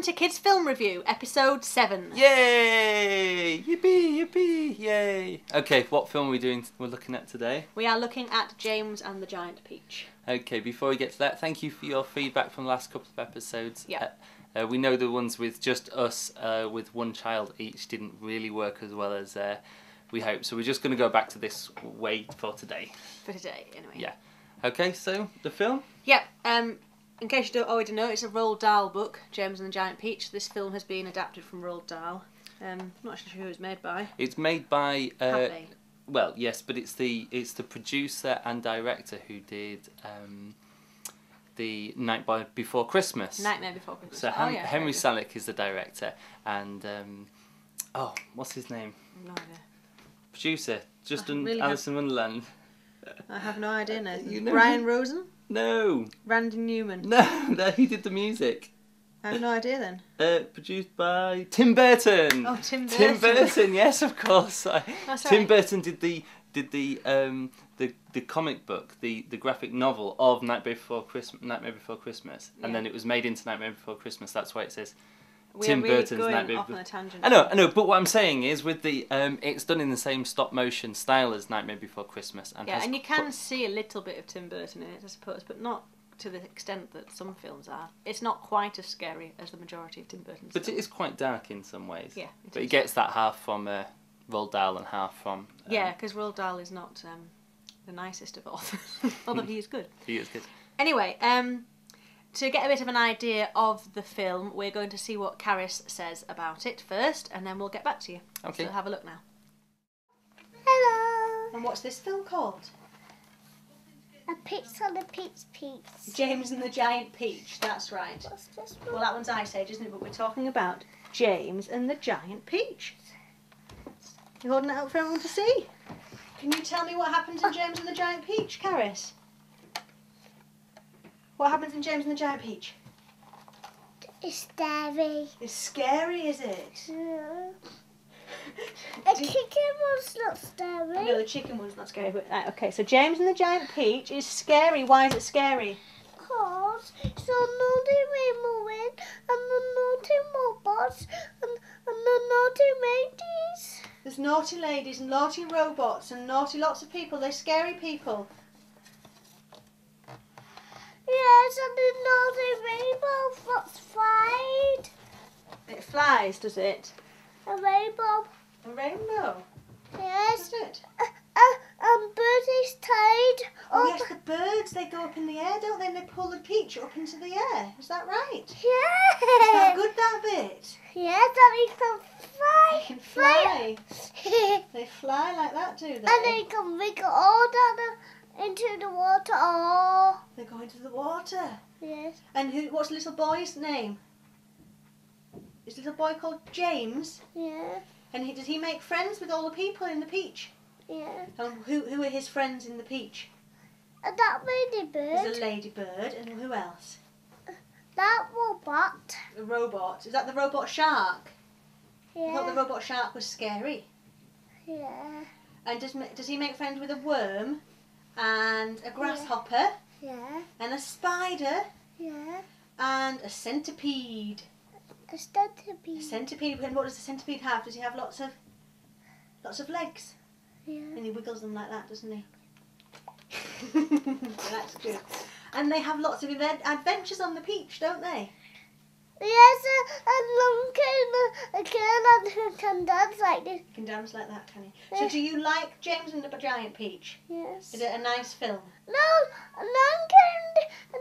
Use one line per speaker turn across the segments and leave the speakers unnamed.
to Kids Film Review, episode 7.
Yay! Yippee! Yippee! Yay! Okay, what film are we doing? We're looking at today.
We are looking at James and the Giant Peach.
Okay, before we get to that, thank you for your feedback from the last couple of episodes.
Yeah.
We know the ones with just us, with one child each, didn't really work as well as we hoped. So we're just going to go back to this way for today.
For today, anyway.
Yeah. Okay, so the film?
Yep. In case you don't already know, it's a Roald Dahl book, James and the Giant Peach. This film has been adapted from Roald Dahl. I'm not sure who it's made by.
It's made by...
Have they?
Well, yes, but it's the producer and director who did the Nightmare Before Christmas.
Nightmare Before Christmas.
So
yeah,
Henry Selick is the director, and what's his name?
No idea.
Producer, just
I
done
really
Alice in Wonderland.
I have no idea, Nathan.
You know
Brian Rosen?
No,
Randy Newman?
no, he did the music.
I have no idea then.
Produced by Tim Burton.
Oh, Tim Burton.
Tim Burton, yes, of course.
That's
Tim
right.
Burton did the comic book, the graphic novel of Nightmare Before Christmas,
Yeah.
and then it was made into Nightmare Before Christmas. That's why it says
We
Tim
are really
Burton's
going
Nightmare
off
Before.
on a tangent.
I know, but what I'm saying is with the it's done in the same stop motion style as Nightmare Before Christmas, and
Yeah,
has
and you can see a little bit of Tim Burton in it, I suppose, but not to the extent that some films are. It's not quite as scary as the majority of Tim Burton's
but
films.
it is quite dark in some ways.
Yeah,
but
is.
it gets that half from Roald Dahl and half from.
Yeah, because Roald Dahl is not the nicest of authors, although he is good.
He is good.
Anyway, to get a bit of an idea of the film, we're going to see what Caris says about it first, and then we'll get back to you.
Okay.
So have a look now.
Hello.
And what's this film called?
A peach on a peach.
James and the Giant Peach, that's right.
What's this
Well,
one?
that one's Ice Age, isn't it? But we're talking about James and the Giant Peach. You're holding it out for everyone to see. Can you tell me what happens in James and the Giant Peach, Caris? What happens in James and the Giant Peach?
It's scary.
It's scary, is it?
Yeah. A chicken was not scary.
No, the chicken one's not scary. But, right, okay, so James and the Giant Peach is scary. Why is it scary?
Because it's a naughty rainbow and the naughty robots and the naughty ladies.
There's naughty ladies and naughty robots and naughty lots of people. They're scary people.
Yes, and the naughty rainbow that's fried.
It flies, does it?
A rainbow.
A rainbow.
Yes.
Does it?
Bird is tied
Oh,
up.
yes, the birds, they go up in the air, don't they? And they pull the peach up into the air. Is that right? Is that
Yes.
good, that bit?
Yes, and he can fly.
They can fly.
and
They fly like that, do they?
they can wiggle all down into the water. Oh.
They go into the water.
Yes.
And what's the little boy's name? Is the little boy called James?
Yeah.
And does he make friends with all the people in the peach?
Yeah.
And who are his friends in the peach?
And that
There's
ladybird.
a ladybird, and who else?
That robot.
The robot. Is that the robot shark? I thought the
Yeah.
robot shark was scary.
Yeah.
And does he make friends with a worm, and a grasshopper,
Yeah.
and a spider,
Yeah.
and a centipede?
A
A
centipede.
centipede. And what does the centipede have? Does he have lots of legs?
Yeah.
And he wiggles them like that, doesn't he? That's good. And they have lots of adventures on the peach, don't they?
Yes, a long a girl and who can dance like this.
He can dance like that, can he? So do you like James and the Giant Peach?
Yes.
Is it a nice film?
No,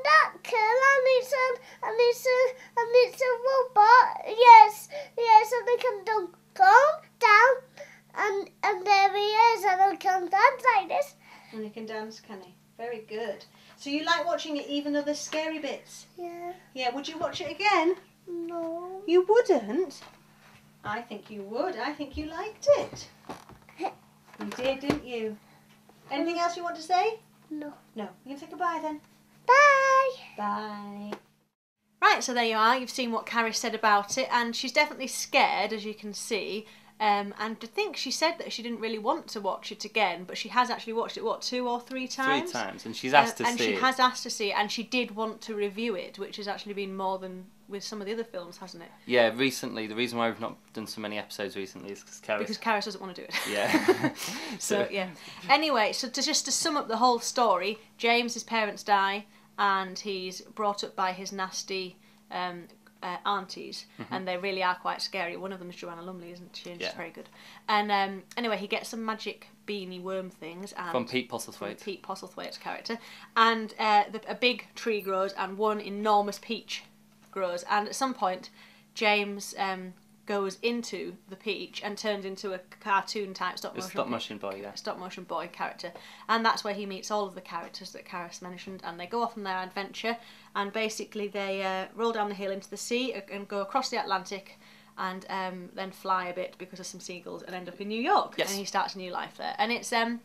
that girl and it's a robot. Yes, and they can go down and there he is and they can dance like this.
And he can dance, can he? Very good. So you like watching it even though there's scary bits?
Yeah.
Yeah, would you watch it again?
No.
You wouldn't? I think you would. I think you liked it. You did, didn't you? Anything else you want to say?
No.
No. You can say goodbye then.
Bye.
Bye. Right, so there you are. You've seen what Carrie said about it, and she's definitely scared, as you can see. And I think she said that she didn't really want to watch it again, but she has actually watched it, what, 2 or 3 times?
3 times, and she's asked to see it.
And she has asked to see it, and she did want to review it, which has actually been more than with some of the other films, hasn't it?
Yeah, recently, the reason why we've not done so many episodes recently is because
Karis doesn't want to do it.
Yeah.
So, yeah. Anyway, so just to sum up the whole story, James's parents die, and he's brought up by his nasty aunties, and they really are quite scary. One of them is Joanna Lumley, isn't she? And she's very good. And anyway, he gets some magic beanie worm things. And
from Pete Postlethwaite.
From Pete Postlethwaite's character. And a big tree grows, and one enormous peach grows. And at some point, James goes into the peach and turns into a cartoon type stop motion boy character, and that's where he meets all of the characters that Karis mentioned, and they go off on their adventure, and basically they roll down the hill into the sea and go across the Atlantic, and then fly a bit because of some seagulls, and end up in New York.
Yes.
And he starts a new life there, and it's a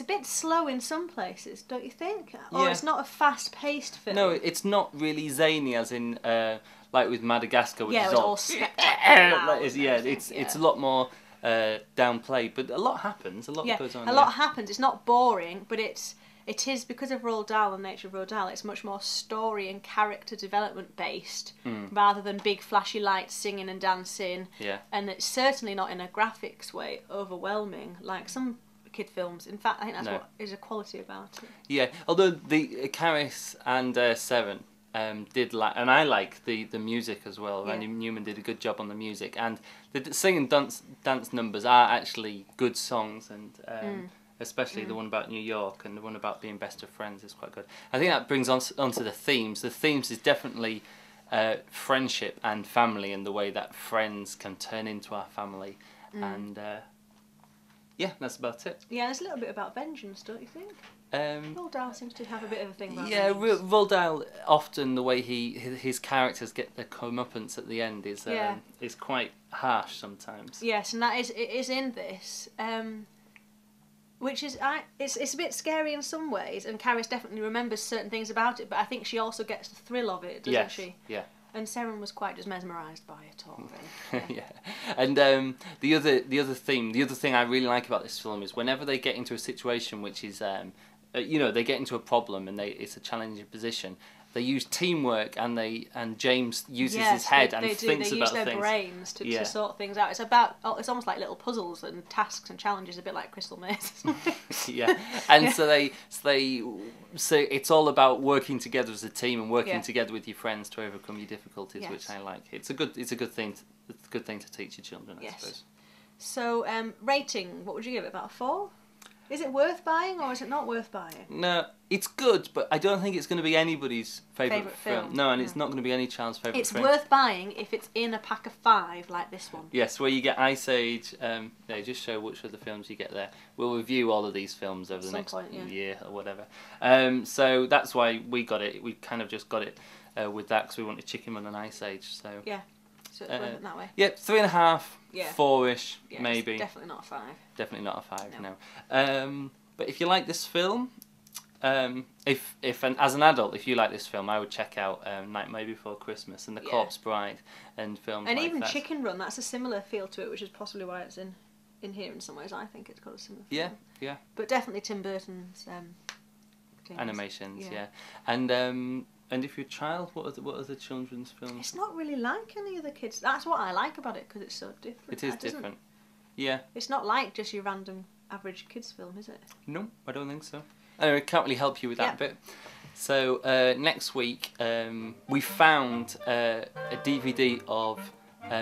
bit slow in some places, don't you think? Or it's not a fast-paced film.
No, it's not really zany, as in like with Madagascar, which is
all spectacular.
It's a lot more downplayed, but a lot happens. A lot goes on.
A lot happens. It's not boring, but it is because of Roald Dahl and the nature of Roald Dahl. It's much more story and character development based, rather than big flashy lights, singing and dancing.
Yeah. And
it's certainly not in a graphics way overwhelming like some kid films. In fact, I think that's what is a quality about it.
Yeah, although the Karis and Seven did like, and I like the music as well. Randy Newman did a good job on the music, and the sing and dance numbers are actually good songs, and especially the one about New York and the one about being best of friends is quite good. I think that brings onto the themes. The themes is definitely friendship and family, and the way that friends can turn into our family, and yeah, that's about it.
Yeah, there's a little bit about vengeance, don't you think? Roald Dahl seems to have a bit of a thing about vengeance.
Roald Dahl, often the way his characters get their comeuppance at the end is quite harsh sometimes.
Yes, and it is in this, which is it's a bit scary in some ways, and Karis definitely remembers certain things about it, but I think she also gets the thrill of it, doesn't she?
Yeah.
And Seren was quite just mesmerised by it all, really.
Yeah. And the other thing I really like about this film is whenever they get into a situation which is they get into a problem and it's a challenging position, they use teamwork, and James uses his head and thinks about things. They use their brains to sort things out. It's almost like little puzzles and tasks and challenges, a bit like Crystal Maze. Yeah, and so it's all about working together as a team and working together with your friends to overcome your difficulties, which I like. It's a good thing. It's a good thing to teach your children, I suppose.
So rating, what would you give it? About a 4? Is it worth buying or is it not worth buying?
No, it's good, but I don't think it's going to be anybody's favourite film. No, and it's not going to be any child's favourite film.
It's worth buying if it's in a pack of 5 like this one.
Yes, where you get Ice Age. Just show which of the films you get there. We'll review all of these films over the next year or whatever. So that's why we got it. We kind of just got it with that because we wanted Chicken Run and Ice Age. So
yeah. So it's worth it that way.
Yeah, 3.5, 4-ish, maybe.
It's definitely not a 5.
Definitely not a 5, no. But if you like this film, as an adult, if you like this film, I would check out Nightmare Before Christmas and The Corpse Bride and films like that. And even
Chicken Run, that's a similar feel to it, which is possibly why it's in here in some ways. I think it's got a similar feel.
Yeah.
But definitely Tim Burton's
animations, and if you're a child, what are the children's films?
It's not really like any other kids. That's what I like about it, because it's so different.
It is different. Yeah.
It's not like just your random average kids film, is it?
No, I don't think so. Anyway, can't really help you with that bit. So next week we found a DVD of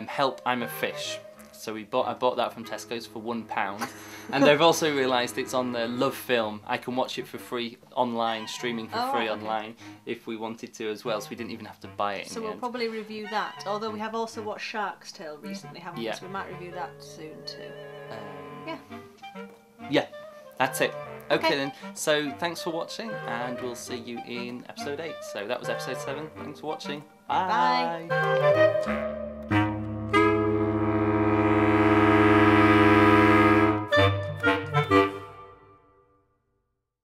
Help, I'm a Fish. So I bought that from Tesco's for £1, and they've also realised it's on the Love Film. I can watch it for free online, streaming for free online, if we wanted to as well. So we didn't even have to buy it.
So we'll probably review that. Although we have also watched Shark's Tale recently, haven't we? So we might review that soon too.
Yeah, that's it. Okay then. So thanks for watching, and we'll see you in episode 8. So that was episode 7. Thanks for watching. Bye.
Bye.